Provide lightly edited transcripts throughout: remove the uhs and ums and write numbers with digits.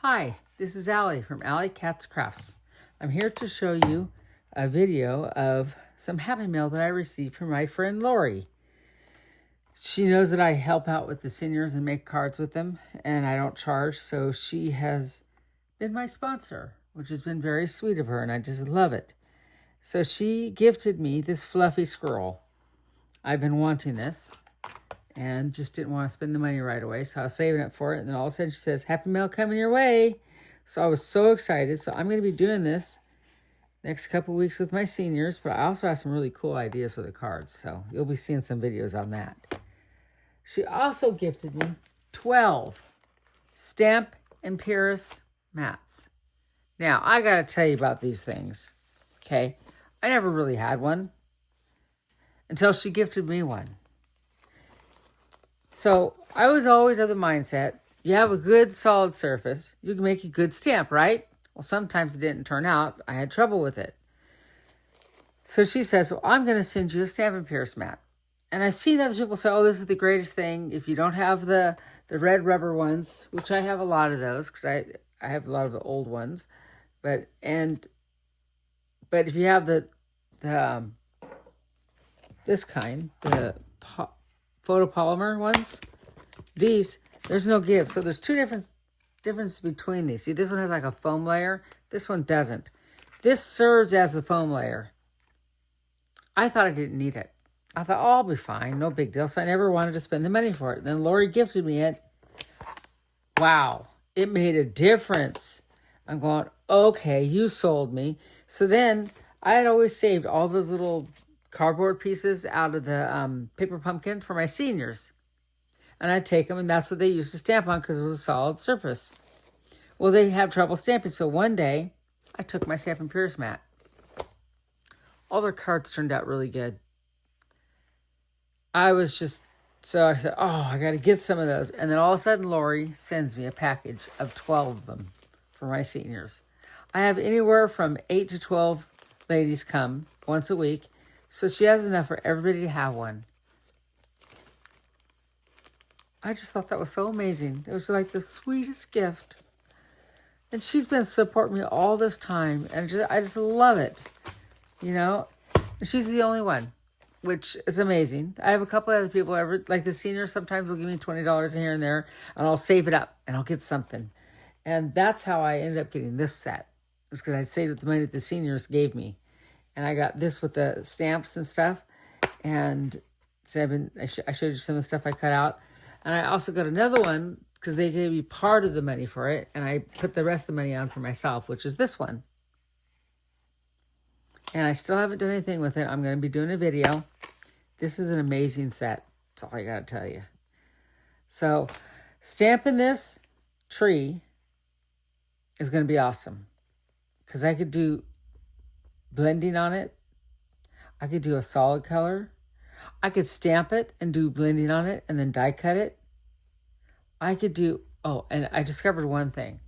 Hi, this is Allie from Allie Cats Crafts. I'm here to show you a video of some Happy Mail that I received from my friend Lori. She knows that I help out with the seniors and make cards with them, and I don't charge, so she has been my sponsor, which has been very sweet of her, and I just love it. So she gifted me this fluffy squirrel. I've been wanting this and just didn't want to spend the money right away, so I was saving it for it, and then all of a sudden she says, Happy Mail coming your way. So I was so excited. So I'm going to be doing this next couple weeks with my seniors, but I also have some really cool ideas for the cards, so you'll be seeing some videos on that. She also gifted me 12 Stamp and Pierce mats. Now, I got to tell you about these things, okay? I never really had one until she gifted me one. So I was always of the mindset, you have a good solid surface, you can make a good stamp, right? Well, sometimes it didn't turn out. I had trouble with it. So she says, well, I'm going to send you a Stamp and Pierce mat. And I've seen other people say, oh, this is the greatest thing. If you don't have the red rubber ones, which I have a lot of those because I have a lot of the old ones. But if you have the this kind, the photopolymer ones, these, there's no give. So there's two difference between these. See, this one has like a foam layer. This one doesn't. This serves as the foam layer. I thought I didn't need it. I thought, oh, I'll be fine. No big deal. So I never wanted to spend the money for it. And then Lori gifted me it. Wow. It made a difference. I'm going, okay, you sold me. So then I had always saved all those little cardboard pieces out of the paper pumpkin for my seniors. And I'd take them, and that's what they used to stamp on because it was a solid surface. Well, they have trouble stamping. So one day, I took my Stamp and Pierce mat. All their cards turned out really good. So I said, oh, I got to get some of those. And then all of a sudden, Lori sends me a package of 12 of them for my seniors. I have anywhere from 8 to 12 ladies come once a week. So she has enough for everybody to have one. I just thought that was so amazing. It was like the sweetest gift. And she's been supporting me all this time. And I just love it. You know, she's the only one, which is amazing. I have a couple other people, like the seniors, sometimes will give me $20 here and there, and I'll save it up and I'll get something. And that's how I ended up getting this set. It's because I saved the money that the seniors gave me. And I got this with the stamps and stuff. And so I showed you some of the stuff I cut out. And I also got another one because they gave me part of the money for it. And I put the rest of the money on for myself, which is this one. And I still haven't done anything with it. I'm going to be doing a video. This is an amazing set. That's all I got to tell you. So stamping this tree is going to be awesome. Because I could do blending on it. I could do a solid color. I could stamp it and do blending on it and then die cut it. I could do, and I discovered one thing.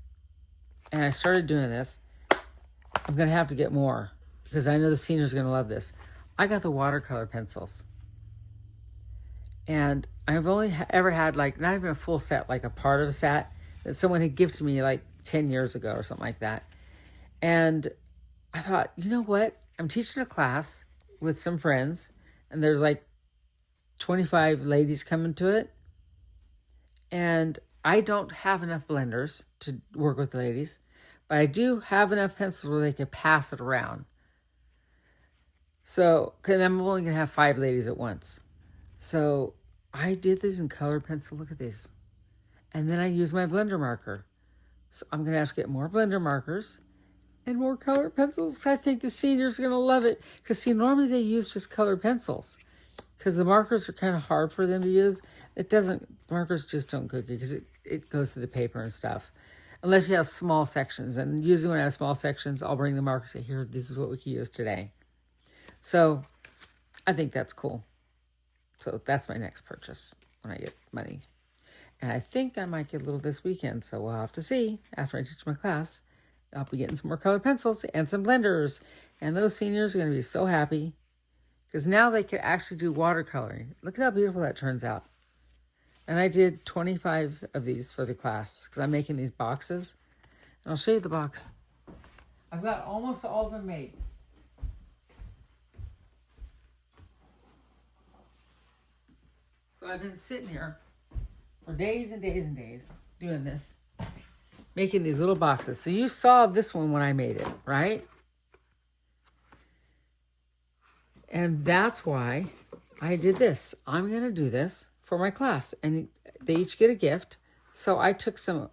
And I started doing this. I'm going to have to get more because I know the seniors are going to love this. I got the watercolor pencils. And I've only ever had like, not even a full set, like a part of a set that someone had gifted me like 10 years ago or something like that. And I thought, you know what? I'm teaching a class with some friends and there's like 25 ladies coming to it. And I don't have enough blenders to work with the ladies, but I do have enough pencils where they can pass it around. So, because I'm only going to have 5 ladies at once. So I did these in colored pencil. Look at these. And then I use my blender marker. So I'm going to have to get more blender markers and more colored pencils. I think the seniors are going to love it. Because see, normally they use just colored pencils. Because the markers are kind of hard for them to use. Markers just don't cook because it goes to the paper and stuff. Unless you have small sections. And usually when I have small sections, I'll bring the markers and say, here, this is what we can use today. So I think that's cool. So that's my next purchase when I get money. And I think I might get a little this weekend. So we'll have to see after I teach my class. I'll be getting some more colored pencils and some blenders. And those seniors are going to be so happy. Because now they can actually do watercoloring. Look at how beautiful that turns out. And I did 25 of these for the class. Because I'm making these boxes. And I'll show you the box. I've got almost all of them made. So I've been sitting here for days and days and days doing this, making these little boxes. So you saw this one when I made it, right? And that's why I did this. I'm going to do this for my class. And they each get a gift. So I took some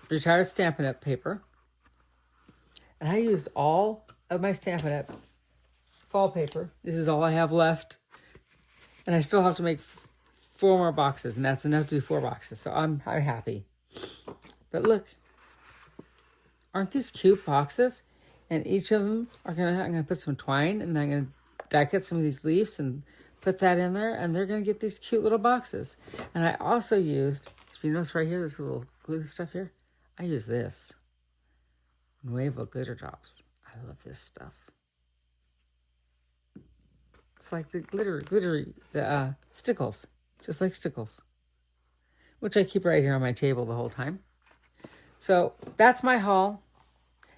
retired Stampin' Up! Paper. And I used all of my Stampin' Up! Fall paper. This is all I have left. And I still have to make 4 more boxes. And that's enough to do 4 boxes. So I'm happy. But look. Aren't these cute boxes? And each of them I'm gonna put some twine, and I'm gonna die cut some of these leaves and put that in there, and they're gonna get these cute little boxes. And I also used, if you notice right here, this little glue stuff here, I use this Nuevo glitter drops. I love this stuff. It's like the glittery, the stickles, just like stickles, which I keep right here on my table the whole time. So that's my haul.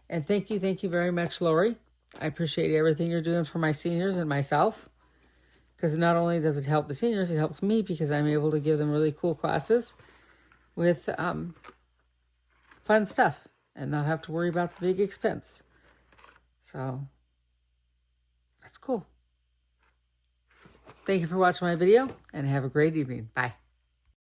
And thank you very much, Lori. I appreciate everything you're doing for my seniors and myself. Because not only does it help the seniors, it helps me because I'm able to give them really cool classes with fun stuff and not have to worry about the big expense. So that's cool. Thank you for watching my video and have a great evening. Bye.